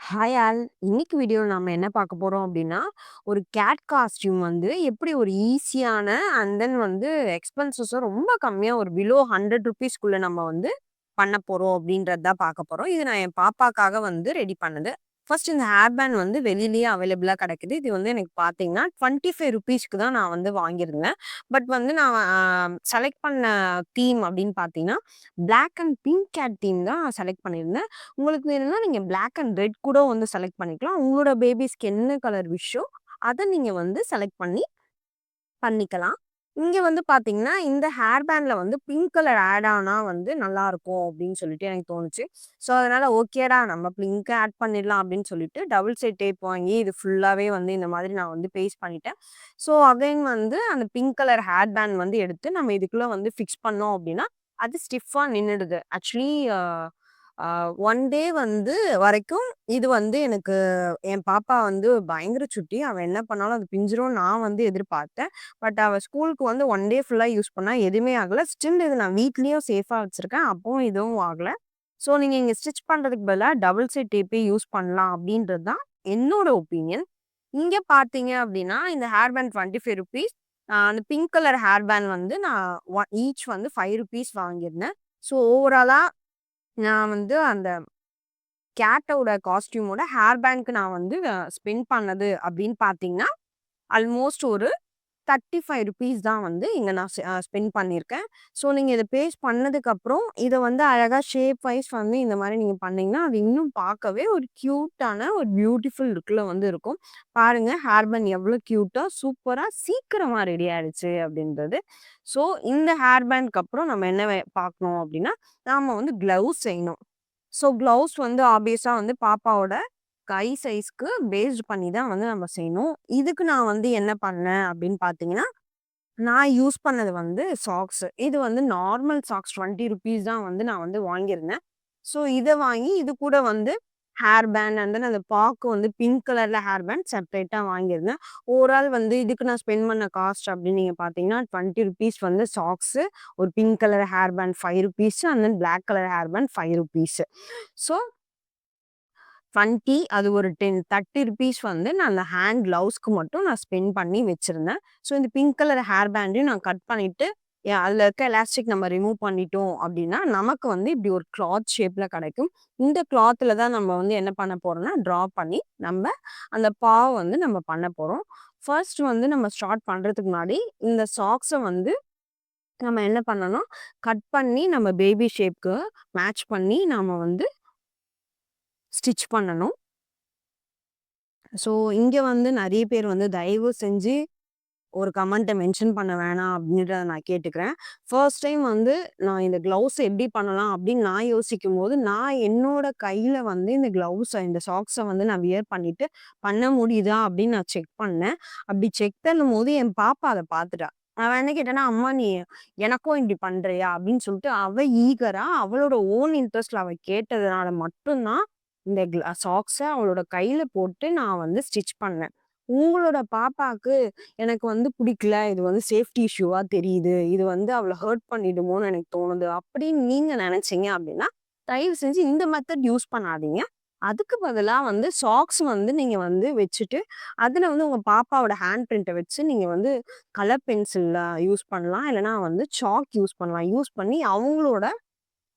Hi all. இன்னைக்கு வீடியோல நாம என்ன பார்க்க போறோம் அப்டின்னா, ஒரு கேட் காஸ்டியூம் வந்து எப்படி ஒரு ஈஸியான அண்ட் தென் வந்து எக்ஸ்பென்சஸும் ரொம்ப கம்மியா ஒரு பிலோ ₹100 க்குள்ள நம்ம வந்து பண்ண போறோம் அப்டின்றது தான் பார்க்க போறோம். இது நான் என் பாப்பாக்காக வந்து ரெடி பண்ணது. ஃபர்ஸ்ட் இந்த ஹேர் பேண்ட் வந்து வெளியிலேயே அவைலபிளா கிடைக்குது. இது வந்து எனக்கு பார்த்தீங்கன்னா, ₹25க்கு தான் நான் வந்து வாங்கியிருந்தேன். பட் வந்து நான் செலக்ட் பண்ண தீம் அப்டின்னு பார்த்தீங்கன்னா, black and pink cat theme தான் செலக்ட் பண்ணியிருந்தேன். உங்களுக்கு வேணும்னா நீங்க பிளாக் அண்ட் ரெட் கூட வந்து செலக்ட் பண்ணிக்கலாம். உங்களோட பேபிஸ்க்கு என்ன கலர் விஷோ, அத நீங்க வந்து செலக்ட் பண்ணி பண்ணிக்கலாம். இங்க வந்து பார்த்தீங்கன்னா, இந்த ஹேர் பேண்ட்ல வந்து பிங்க் கலர் ஆட் ஆனா வந்து நல்லாருக்கும் அப்டின்னு சொல்லிட்டு எனக்கு தோணுச்சு. ஸோ, அதனால ஓகேடா நம்ம பிங்க்க ஆட் பண்ணிடலாம் அப்டின்னு சொல்லிட்டு டபுள் சைட் டேப் வாங்கி இது ஃபுல்லாவே வந்து இந்த மாதிரி நான் வந்து பேஸ்ட் பண்ணிட்டேன். ஸோ, அகைன் வந்து அந்த பிங்க் கலர் ஹேர் பேண்ட் வந்து எடுத்து நம்ம இதுக்குள்ள வந்து ஃபிக்ஸ் பண்ணோம் அப்டின்னா, அது ஸ்டிஃப்பா நின்னுடுது. ஆக்சுவலி அ அ 1 டே வந்து வரைக்கும் இது வந்து எனக்கு என் பாப்பா வந்து பயங்கர சுட்டி. அவ என்ன பண்ணாலும் அது பிஞ்சிரும்னு நான் வந்து எதிர்பார்த்தேன். பட் அவ ஸ்கூலுக்கு வந்து 1 டே ஃபுல்லா யூஸ் பண்ணா எதுவுமே ஆகல. ஸ்டில் இது நான் வீட்லயும் சேஃபா வச்சிருக்கேன். அப்பவும் எதுவும் ஆகல. ஸோ நீங்க இங்க ஸ்டிட்ச் பண்றதுக்கு பதிலா டபுள் சைட் டேப்பே யூஸ் பண்ணலாம் அப்படின்றது தான் என்னோட ஒப்பீனியன். இங்க பார்த்தீங்க அப்படின்னா, இந்த ஹேர் பேண்ட் ₹25 அந்த பிங்க் கலர் ஹேர் பேண்ட் வந்து நான் ஈச் வந்து ₹5 வாங்கியிருந்தேன். ஸோ ஓவராலா நான் வந்து அந்த கேட்டோட காஸ்டியூமோட ஹேர் பேண்ட்க்கு நான் வந்து ஸ்பெண்ட் பண்ணது அப்படின்னு பார்த்தீங்கன்னா, ஆல்மோஸ்ட் ஒரு ₹35 தான் வந்து இங்க நான் ஸ்பெண்ட் பண்ணியிருக்கேன். ஸோ நீங்க இத பேஸ்ட் பண்ணதுக்கப்புறம், இத வந்து அழகா ஷேப் வைஸ் வந்து இந்த மாரி நீங்க பண்ணீங்கன்னா, அது இன்னும் பார்க்கவே ஒரு கியூட்டான ஒரு பியூட்டிஃபுல் லுக்ல வந்து இருக்கும். பாருங்க ஹேர் பேண்ட் எவ்ளோ கியூட்டா, சூப்பரா, சீக்கிரமா ரெடி ஆயிடுச்சு அப்படின்றது. ஸோ இந்த ஹேர் பேண்ட்க்கு அப்புறம் நம்ம என்ன பார்க்கணும் அப்படின்னா, நாம வந்து க்ளவுஸ் செய்யணும். ஸோ க்ளவுஸ் வந்து ஆப்வியஸா வந்து பாப்பாவோட கை சைஸ்க்கு பேஸ்ட் பண்ணி தான் வந்து நம்ம செய்யணும். இதுக்கு நான் வந்து என்ன பண்ணேன் அப்படின்னு பார்த்தீங்கன்னா, நான் யூஸ் பண்ணது வந்து சாக்ஸ். இது வந்து நார்மல் சாக்ஸ் ₹20 தான் வந்து நான் வந்து வாங்கியிருந்தேன். ஸோ இத வாங்கி இது கூட வந்து ஹேர் பேண்ட் அண்ட் தென் அந்த பாக்கு வந்து பிங்க் கலர்ல ஹேர் பேண்ட் செப்பரேட்டா வாங்கியிருந்தேன். ஓவரால் வந்து இதுக்கு நான் ஸ்பெண்ட் பண்ண காஸ்ட் அப்படின்னு நீங்க பார்த்தீங்கன்னா, ₹20 வந்து சாக்ஸு, ஒரு pink colour hair band ₹5 and then black colour hair band ₹5. So 20 அது ஒரு 10 ₹30 வந்து நான் அந்த ஹேண்ட் கிளவுஸ்க்கு மட்டும் நான் ஸ்பெண்ட் பண்ணி வச்சிருந்தேன். ஸோ இந்த பிங்க் கலர் ஹேர் பேண்டையும் நான் கட் பண்ணிட்டு, அதில இருக்க எலாஸ்டிக் நம்ம ரிமூவ் பண்ணிட்டோம் அப்டின்னா, நமக்கு வந்து இப்டி ஒரு கிளாத் ஷேப்ல கிடைக்கும். இந்த கிளாத்ல தான் நம்ம வந்து என்ன பண்ண போறோம்னா, ட்ரா பண்ணி நம்ப அந்த பாவ வந்து நம்ம பண்ண போறோம். ஃபர்ஸ்ட் வந்து நம்ம ஸ்டார்ட் பண்றதுக்கு முன்னாடி, இந்த சாக்ஸ வந்து நம்ம என்ன பண்ணணும், கட் பண்ணி நம்ம பேபி ஷேப்க்கு மேட்ச் பண்ணி நாம வந்து ஸ்டிட்ச் பண்ணணும். ஸோ, இங்க வந்து நெறைய பேர் வந்து தயவு செஞ்சு ஒரு கமெண்ட்ட மென்ஷன் பண்ண வேணாம் அப்டின்றத நான் கேட்டுக்கிறேன். ஃபர்ஸ்ட் டைம் வந்து நான் இந்த க்ளவுஸ் எப்படி பண்ணலாம் அப்டின்னு நான் யோசிக்கும்போது, நான் என்னோட கையில வந்து இந்த இந்த சாக்ஸ வந்து நான் வியர் பண்ணிட்டு பண்ண முடியுதா அப்டின்னு நான் செக் பண்ணேன். அப்டி செக் பண்ணும்போது என் பாப்பா அத பார்த்துட்டா. அவ என்ன கேட்டான்னா, "அம்மா நீ எனக்கும் இப்டி பண்றியா?" அப்டின்னு சொல்லிட்டு அவ ஈகரா அவளோட ஓன் இன்ட்ரெஸ்ட்ல அவ கேட்டதுனால மட்டும் தான் இந்த சாக்ஸ அவளோட கையில போட்டு நான் வந்து ஸ்டிட்ச் பண்ணேன். உங்களோட பாப்பாக்கு எனக்கு வந்து பிடிக்கல. இது வந்து சேஃப்டி இஷ்யூவா தெரியுது. இது வந்து அவள ஹர்ட் பண்ணிடுமோன்னு எனக்கு தோணுது. அப்படின்னு நீங்க நெனச்சீங்க அப்படின்னா, தயவு செஞ்சு இந்த மெத்தட் யூஸ் பண்ணாதீங்க. அதுக்கு பதிலா வந்து சாக்ஸ் வந்து நீங்க வந்து வச்சுட்டு, அதுல வந்து உங்க பாப்பாவோட ஹேண்ட் பிரிண்ட்ட வச்சு நீங்க வந்து கலர் பென்சில்ல யூஸ் பண்ணலாம். இல்லன்னா வந்து சாக் யூஸ் பண்ணலாம். யூஸ் பண்ணி அவங்களோட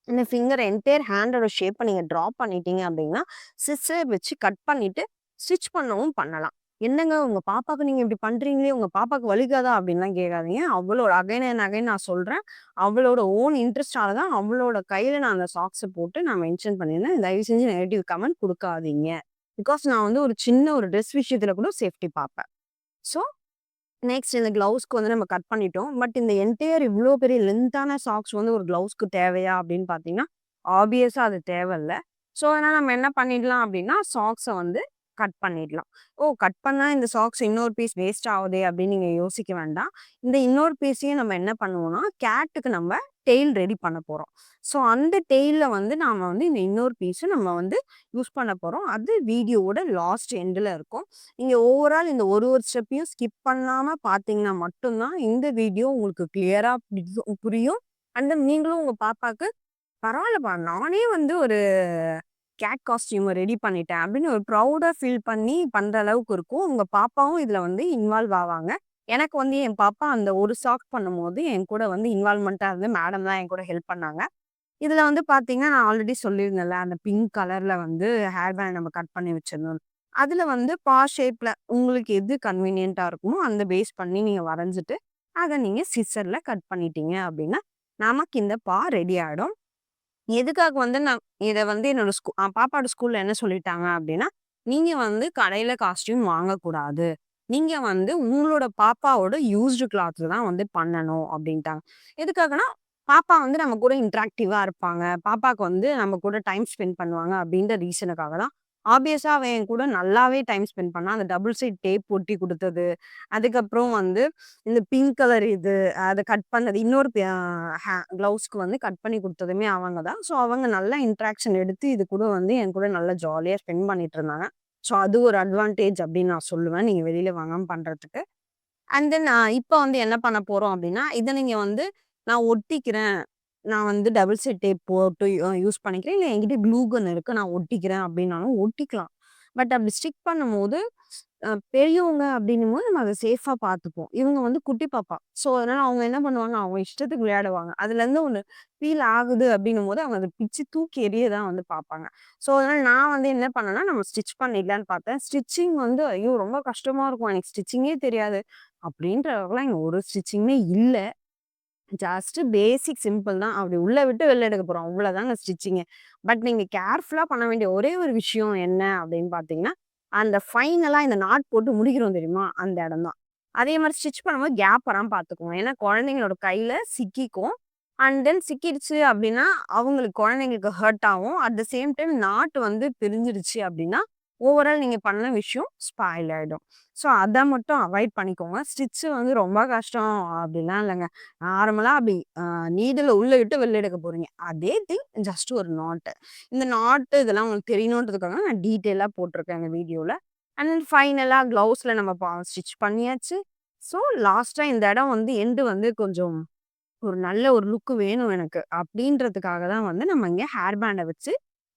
இந்த ஃபிங்கர் என்டையர் ஹேண்டோட ஷேப்ப நீங்க ட்ரா பண்ணிட்டீங்க அப்படின்னா, சிசர் வச்சு கட் பண்ணிட்டு ஸ்டிட்ச் பண்ணவும் பண்ணலாம். "என்னங்க உங்க பாப்பாக்கு நீங்க இப்படி பண்றீங்களே, உங்க பாப்பாக்கு வலிக்காதா?" அப்படின்லாம் கேட்காதீங்க. அவளோட அகைன் அண்ட் அகைன் நான் சொல்றேன். அவளோட ஓன் இன்ட்ரெஸ்ட்டால தான் அவளோட கையில நான் அந்த சாக்ஸ போட்டு நான் மென்ஷன் பண்ணியிருந்தேன். தயவு செஞ்சு நெகட்டிவ் கமெண்ட் குடுக்காதீங்க. பிகாஸ் நான் வந்து ஒரு சின்ன ஒரு ட்ரெஸ் விஷயத்துல கூட சேஃப்டி பாப்பேன். ஸோ நெக்ஸ்ட் இந்த க்ளவுஸ்க்கு வந்து நம்ம கட் பண்ணிட்டோம். பட் இந்த என்டையர் இவ்ளோ பெரிய லென்த்தான சாக்ஸ் வந்து ஒரு க்ளவுஸ்க்கு தேவையா அப்படின்னு பார்த்தீங்கன்னா, ஆப்வியஸா அது தேவையில்ல. ஸோ, அதனால நம்ம என்ன பண்ணிடலாம் அப்படின்னா, சாக்ஸ வந்து கட் பண்ணிடலாம். ஓ! கட் பண்ணா இந்த சாக்ஸ் இன்னொரு பீஸ் வேஸ்ட் ஆவுதே அப்படின்னு நீங்க யோசிக்க வேண்டாம். இந்த இன்னொரு பீஸையும் நம்ம என்ன பண்ணுவோம்னா, கேட்டுக்கு நம்ம டெயில் ரெடி பண்ண போறோம். ஸோ, அந்த டெயில்ல வந்து நாம வந்து இந்த இன்னொரு பீஸ நம்ம வந்து யூஸ் பண்ண போறோம். அது வீடியோவோட லாஸ்ட் எண்டுல இருக்கும். நீங்க ஓவரால் இந்த ஒரு ஸ்டெப்பையும் ஸ்கிப் பண்ணாம பார்த்தீங்கன்னா மட்டும் தான் இந்த வீடியோ உங்களுக்கு கிளியரா புரியும். அண்ட் தென் நீங்களும் உங்க பாப்பாக்கு பரவாயில்லப்பா நானே வந்து ஒரு கேட் காஸ்டியூம ரெடி பண்ணிட்டேன் அப்படின்னு ஒரு ப்ரௌடா ஃபீல் பண்ணி பண்ற அளவுக்கு இருக்கும். உங்க பாப்பாவும் இதுல வந்து இன்வால்வ் ஆவாங்க. எனக்கு வந்து என் பாப்பா அந்த ஒரு சாக் பண்ணும்போது என் கூட வந்து இன்வால்வ்மென்ட்டா இருந்து மேடம் தான் என் கூட ஹெல்ப் பண்ணாங்க. இதுல வந்து பார்த்தீங்கன்னா, நான் ஆல்ரெடி சொல்லியிருந்தேன்ல, அந்த பிங்க் கலர்ல வந்து ஹேர் பேண்ட் நம்ம கட் பண்ணி வச்சிரணும். அதுல வந்து ஷேப்ல உங்களுக்கு எது கன்வீனியன்ட்டா இருக்குமோ, அந்த பேஸ் பண்ணி நீங்க வரைஞ்சுட்டு, அத நீங்க சிசர்ல கட் பண்ணிட்டீங்க அப்டின்னா, நமக்கு இந்த ரெடி ஆயிடும். எதுக்காக வந்து நான் இத வந்து என்னோட பாப்பாவோட ஸ்கூல்ல என்ன சொல்லிட்டாங்க அப்டின்னா, நீங்க வந்து கடையில காஸ்டியூம் வாங்கக்கூடாது. நீங்க வந்து உங்களோட பாப்பாவோட யூஸ்டு கிளாத்ல தான் வந்து பண்ணணும் அப்டின்ட்டாங்க. எதுக்காகன்னா, பாப்பா வந்து நம்ம கூட இன்டராக்டிவா இருப்பாங்க. பாப்பாக்கு வந்து நம்ம கூட டைம் ஸ்பெண்ட் பண்ணுவாங்க அப்டின்ற ரீசனுக்காக தான். ஆப்வியஸா அவ என் கூட நல்லாவே டைம் ஸ்பெண்ட் பண்ணா. அந்த டபுள் சைட் டேப் ஒட்டி குடுத்தது. அதுக்கப்புறம் வந்து இந்த பிங்க் கலர் இது அத கட் பண்ணது. இன்னொரு க்ளவுஸ்க்கு வந்து கட் பண்ணி குடுத்ததுமே அவங்க தான். ஸோ அவங்க நல்லா இன்டராக்ஷன் எடுத்து இது கூட வந்து என் கூட நல்லா ஜாலியா ஸ்பெண்ட் பண்ணிட்டு இருந்தாங்க. ஸோ அது ஒரு அட்வான்டேஜ் அப்படின்னு நான் சொல்லுவேன். நீங்க வெளியில வாங்காம பண்றதுக்கு. அண்ட் தென் இப்ப வந்து என்ன பண்ண போறோம் அப்படின்னா, இத நீங்க வந்து நான் ஒட்டிக்கிறேன். நான் வந்து டபுள் சைட் டேப் போட்டு யூஸ் பண்ணிக்கிறேன். இல்ல என்கிட்ட க்ளூ கன் இருக்கு. நான் ஒட்டிக்கிறேன் அப்படின்னாலும் ஒட்டிக்கலாம். பட் அப்படி ஸ்டிக் பண்ணும்போது பெரியவங்க அப்படின்னும்போது நம்ம அத சேஃபா பார்த்துப்போம். இவங்க வந்து குட்டி பாப்பா. ஸோ, அதனால அவங்க என்ன பண்ணுவாங்க, அவங்க இஷ்டத்துக்கு விளையாடுவாங்க. அதுலேருந்து ஒண்ணு ஃபீல் ஆகுது அப்படின்னும்போது, அவங்க அத பிச்சு தூக்கி எறிய தான் வந்து பார்ப்பாங்க. ஸோ, அதனால நான் வந்து என்ன பண்ணேன்னா, நம்ம ஸ்டிச் பண்ணிடலான்னு பார்த்தேன். ஸ்டிச்சிங் வந்து ஐயோ! ரொம்ப கஷ்டமா இருக்கும். எனக்கு ஸ்டிச்சிங்கே தெரியாது. அப்படின்ற அளவுக்குலாம் இங்க ஒரு ஸ்டிச்சிங்குமே இல்ல. ஜஸ்ட் பேசிக் சிம்பிள் தான். அப்படி உள்ள விட்டு வெளில எடுக்க போறோம். அவ்வளோதாங்க ஸ்டிச்சிங்கு. பட் நீங்க கேர்ஃபுல்லா பண்ண வேண்டிய ஒரே ஒரு விஷயம் என்ன அப்படின்னு பார்த்தீங்கன்னா, அந்த ஃபைனலா இந்த நாட் போட்டு முடிக்கிறோம் தெரியுமா? அந்த இடம் தான். அதே மாரி ஸ்டிச் பண்ணும்போது கேப் வராம பார்த்துக்கோங்க. ஏன்னா குழந்தைங்களோட கையில சிக்கிக்கும். அண்ட் தென் சிக்கிடுச்சு அப்படின்னா, அவங்களுக்கு குழந்தைங்களுக்கு ஹர்ட் ஆகும். At the same time not வந்து பிரிஞ்சிடுச்சு அப்படின்னா, ஓவரால் நீங்க பண்ண விஷயம் ஸ்பாயில் ஆயிடும். ஸோ அத மட்டும் அவாய்ட் பண்ணிக்கோங்க. ஸ்டிட்ச் வந்து ரொம்ப கஷ்டம் அப்படிலாம் இல்லங்க. நார்மலா அப்படி நீடில உள்ள விட்டு வெளில எடுக்க போறீங்க. அதே திங் ஜஸ்ட் ஒரு நாட்டு. இந்த நாட்டு இதெல்லாம் உங்களுக்கு தெரியணுன்றதுக்காக நான் டீட்டெயிலா போட்டிருக்கேன் இந்த வீடியோல. அண்ட் ஃபைனலா க்ளவுஸ்ல நம்ம ஸ்டிச் பண்ணியாச்சு. ஸோ லாஸ்ட்டா இந்த இடம் வந்து எண்டு வந்து கொஞ்சம் ஒரு நல்ல ஒரு லுக் வேணும் எனக்கு. அப்படின்றதுக்காக தான் வந்து நம்ம இங்க ஹேர் பேண்ட வச்சு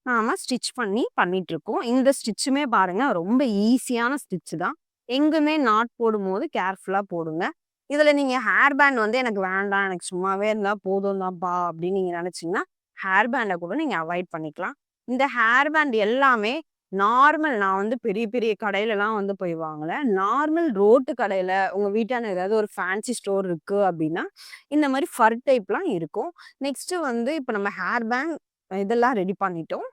நாம ஸ்டிச் பண்ணி பண்ணிட்டுருக்கோம். இந்த ஸ்டிச்சுமே பாருங்க ரொம்ப ஈஸியான ஸ்டிச் தான். எங்குமே நாட் போடும்போது கேர்ஃபுல்லா போடுங்க. இதுல நீங்க ஹேர் பேண்ட் வந்து எனக்கு வேண்டாம். எனக்கு சும்மாவே இருந்தா போதும் தான்ப்பா அப்படின்னு நீங்க நினைச்சீங்கன்னா, ஹேர் பேண்ட கூட நீங்க அவாய்ட் பண்ணிக்கலாம். இந்த ஹேர் பேண்ட் எல்லாமே நார்மல் நான் வந்து பெரிய பெரிய கடையிலலாம் வந்து போய் வாங்கல. நார்மல் ரோட்டு கடையில உங்க வீட்டாண்ட ஏதாவது ஒரு ஃபேன்சி ஸ்டோர் இருக்கு அப்படின்னா, இந்த மாரி ஃபர் டைப்லாம் இருக்கும். நெக்ஸ்ட்டு வந்து இப்ப நம்ம ஹேர் பேண்ட் இதெல்லாம் ரெடி பண்ணிட்டோம்.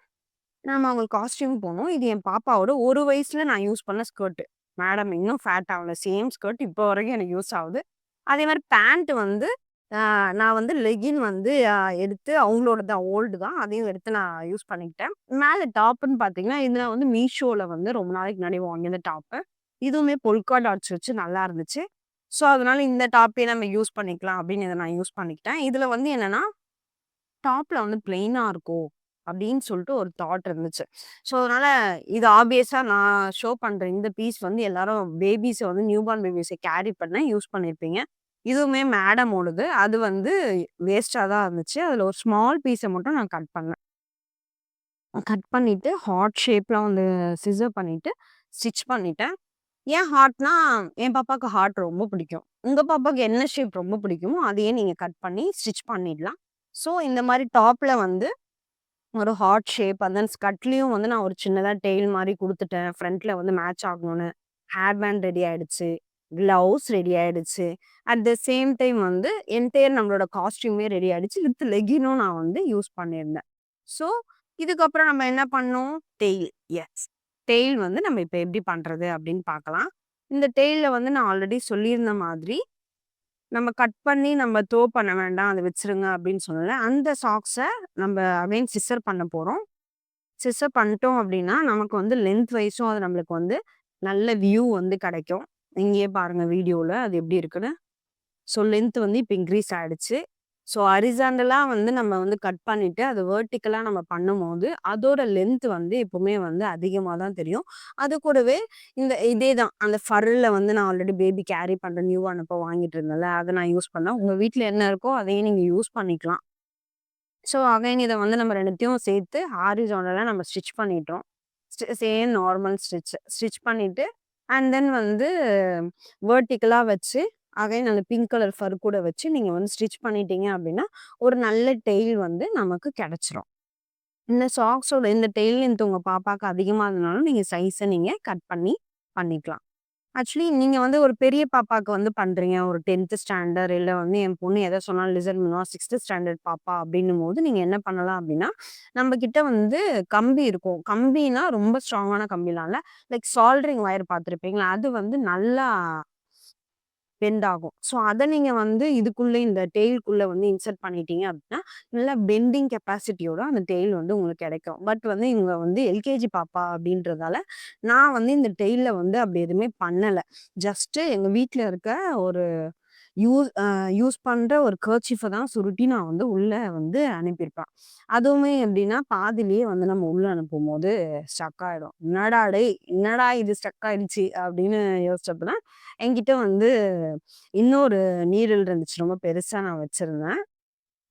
நாம அவங்களுக்கு காஸ்டியூம் போனோம். இது என் பாப்பாவோட 1 வயசுல நான் யூஸ் பண்ண ஸ்கர்ட். மேடம் இன்னும் ஃபேட் ஆகல. சேம் ஸ்கர்ட் இப்போ வரைக்கும் எனக்கு யூஸ் ஆகுது. அதே மாரி பேண்ட் வந்து நான் வந்து லெகின் வந்து எடுத்து அவங்களோடது தான் ஓல்டு தான். அதையும் எடுத்து நான் யூஸ் பண்ணிக்கிட்டேன். மேல டாப்புன்னு பார்த்தீங்கன்னா, இது நான் வந்து மீஷோல வந்து ரொம்ப நாளைக்கு முன்னாடி வாங்கியிருந்த டாப்பு. இதுவுமே பொல்கா டாட்ஸ் வச்சு நல்லா இருந்துச்சு. ஸோ, அதனால இந்த டாப்பே நம்ம யூஸ் பண்ணிக்கலாம் அப்படின்னு இத நான் யூஸ் பண்ணிக்கிட்டேன். இதுல வந்து என்னன்னா டாப்ல வந்து பிளெயினா இருக்கும். அப்படின்னு சொல்லிட்டு ஒரு தாட் இருந்துச்சு. ஸோ, அதனால இது ஆப்வியஸா நான் ஷோ பண்ற இந்த பீஸ் வந்து எல்லாரும் பேபீஸ வந்து நியூ பார்ன் பேபீஸ கேரி பண்ண யூஸ் பண்ணியிருப்பீங்க. இதுவுமே மேடமோடது. அது வந்து வேஸ்ட்டா தான் இருந்துச்சு. அதுல ஒரு ஸ்மால் பீஸ மட்டும் நான் கட் பண்ணேன். கட் பண்ணிட்டு ஹார்ட் ஷேப்ல வந்து சிசர் பண்ணிட்டு ஸ்டிச் பண்ணிட்டேன். ஏன் ஹார்ட்னா, என் பாப்பாக்கு ஹார்ட் ரொம்ப பிடிக்கும். உங்க பாப்பாக்கு என்ன ஷேப் ரொம்ப பிடிக்குமோ, அதையே நீங்க கட் பண்ணி ஸ்டிச் பண்ணிடலாம். ஸோ, இந்த மாரி டாப்ல வந்து ஒரு ஹார்ட் ஷேப் அண்ட் தென் ஸ்கர்ட்லயும் வந்து நான் ஒரு சின்னதா டெயில் மாரி குடுத்துட்டேன். ஃப்ரண்ட்ல வந்து மேட்ச் ஆகணும்னு. ஹேர் பேண்ட் ரெடி ஆயிடுச்சு. கிளவுஸ் ரெடி ஆயிடுச்சு. அட் த சேம் டைம் வந்து என்டையர் நம்மளோட காஸ்டியூமே ரெடி ஆயிடுச்சு. வித் லெகினும் நான் வந்து யூஸ் பண்ணியிருந்தேன். ஸோ, இதுக்கப்புறம் நம்ம என்ன பண்ணோம்? டெயில். எஸ். டெயில் வந்து நம்ம இப்ப எப்படி பண்றது அப்படின்னு பார்க்கலாம். இந்த டெயில்ல வந்து நான் ஆல்ரெடி சொல்லியிருந்த மாதிரி நம்ம கட் பண்ணி நம்ம பண்ண வேண்டாம். அத வச்சுருங்க அப்படின்னு சொன்னேன்ல. அந்த சாக்ஸ நம்ம அகைன் சிசர் பண்ண போறோம். சிசர் பண்ணிட்டோம் அப்படின்னா, நமக்கு வந்து லென்த் வைஸும் அது நம்மளுக்கு வந்து நல்ல வியூ வந்து கிடைக்கும். இங்கேயே பாருங்க வீடியோல அது எப்படி இருக்குன்னு. ஸோ லென்த் வந்து இப்ப இன்கிரீஸ் ஆயிடுச்சு. ஸோ ஹரிசாண்டலா வந்து நம்ம வந்து கட் பண்ணிட்டு, அது வெர்டிகலா நம்ம பண்ணும்போது, அதோட லென்த் வந்து எப்பவுமே வந்து அதிகமா தான் தெரியும். அது கூடவே இதே தான். அந்த ஃபர்ல வந்து நான் ஆல்ரெடி பேபி கேரி பண்ற நியூவா அப்போ வாங்கிட்டு இருந்தேன்ல, அத நான் யூஸ் பண்ணேன். உங்க வீட்ல என்ன இருக்கோ அதையே நீங்க யூஸ் பண்ணிக்கலாம். ஸோ அகைன் இத வந்து நம்ம 2த்தையும் சேர்த்து ஹாரிசான்டலா நம்ம ஸ்டிச் பண்ணிட்டோம். சேம் நார்மல் ஸ்டிச் பண்ணிட்டு அண்ட் தென் வந்து வெர்டிகலா வச்சு அகைன் அந்த பிங்க் கலர் ஃபர் கூட வச்சு நீங்க வந்து ஸ்டிச் பண்ணிட்டீங்க அப்படின்னா, ஒரு நல்ல டெயில் வந்து நமக்கு கிடைச்சிரும். இந்த சாக்ஸோட இந்த டெயில் லென்த் உங்க பாப்பாக்கு அதிகமா இருந்தனாலும், நீங்க சைஸ நீங்க கட் பண்ணி பண்ணிக்கலாம். ஆக்சுவலி நீங்க வந்து ஒரு பெரிய பாப்பாக்கு வந்து பண்றீங்க. ஒரு 10த் ஸ்டாண்டர்ட் இல்ல வந்து என் பொண்ணு எத சொன்னாலும் லிசன் பண்ணுவா. 6த் ஸ்டாண்டர்ட் பாப்பா அப்டின்னும்போது, நீங்க என்ன பண்ணலாம் அப்டின்னா, நம்ம கிட்ட வந்து கம்பி இருக்கும். கம்பினா ரொம்ப ஸ்ட்ராங்கான கம்பிலாம் இல்ல. லைக் சால்டரிங் வயர் பார்த்துருப்பீங்களா? அது வந்து நல்லா பெண்ட் ஆகும். ஸோ, அத நீங்க வந்து இதுக்குள்ள இந்த டெயில்க்குள்ள வந்து இன்சர்ட் பண்ணிட்டீங்க அப்டின்னா, நல்லா பெண்டிங் கெப்பாசிட்டியோட அந்த டெயில் வந்து உங்களுக்கு கிடைக்கும். பட் வந்து இவங்க வந்து எல்கேஜி பாப்பா அப்டின்றதால, நான் வந்து இந்த டெயில்ல வந்து அப்டி எதுவுமே பண்ணல. ஜஸ்ட்டு எங்க வீட்ல இருக்க ஒரு யூஸ் யூஸ் பண்ற ஒரு கர்ச்சீஃப தான் சுருட்டி நான் வந்து உள்ள வந்து அனுப்பியிருப்பேன். அதுவுமே எப்படின்னா, பாதியிலேயே வந்து நம்ம உள்ள அனுப்பும்போது ஸ்டக் ஆயிடும். "என்னடா டேய்! என்னடா இது ஸ்டக் ஆயிடுச்சு" அப்படின்னு யோசிச்சப்ப தான், என்கிட்ட வந்து இன்னொரு நீடில் இருந்துச்சு. ரொம்ப பெருசா நான் வச்சிருந்தேன்.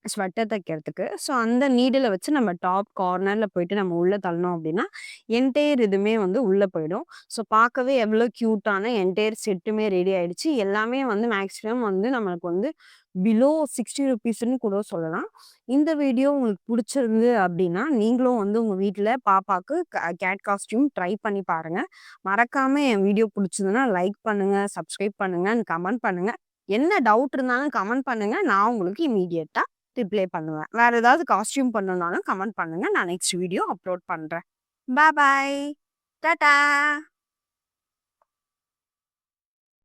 ஸ்வெட்டர் தைக்கிறதுக்கு. ஸோ, அந்த நீடில வச்சு நம்ம டாப் கார்னர்ல போயிட்டு நம்ம உள்ள தள்ளினோம் அப்படின்னா, என்டையர் இதுவுமே வந்து உள்ள போயிடும். ஸோ, பார்க்கவே எவ்வளோ கியூட்டான என்டையர் செட்டுமே ரெடி ஆயிடுச்சு. எல்லாமே வந்து மேக்ஸிமம் வந்து நம்மளுக்கு வந்து பிலோ ₹60ன்னு கூட சொல்லலாம். இந்த வீடியோ உங்களுக்கு புடிச்சிருந்து அப்படின்னா, நீங்களும் வந்து உங்க வீட்ல பாப்பாக்கு கேட் காஸ்டியூம் ட்ரை பண்ணி பாருங்க. மறக்காம என் வீடியோ புடிச்சதுன்னா லைக் பண்ணுங்க, சப்ஸ்கிரைப் பண்ணுங்க, அண்ட் கமெண்ட் பண்ணுங்க. என்ன டவுட் இருந்தாலும் கமெண்ட் பண்ணுங்க. நான் உங்களுக்கு இம்மீடியட்டா ரிப்ளை பண்ணுவேன். வேற ஏதாவது காஸ்டியூம் பண்ணணும்னாலும் கமெண்ட் பண்ணுங்க. நான் நெக்ஸ்ட் வீடியோ அப்லோட் பண்றேன். பாய் பாய். டாடா.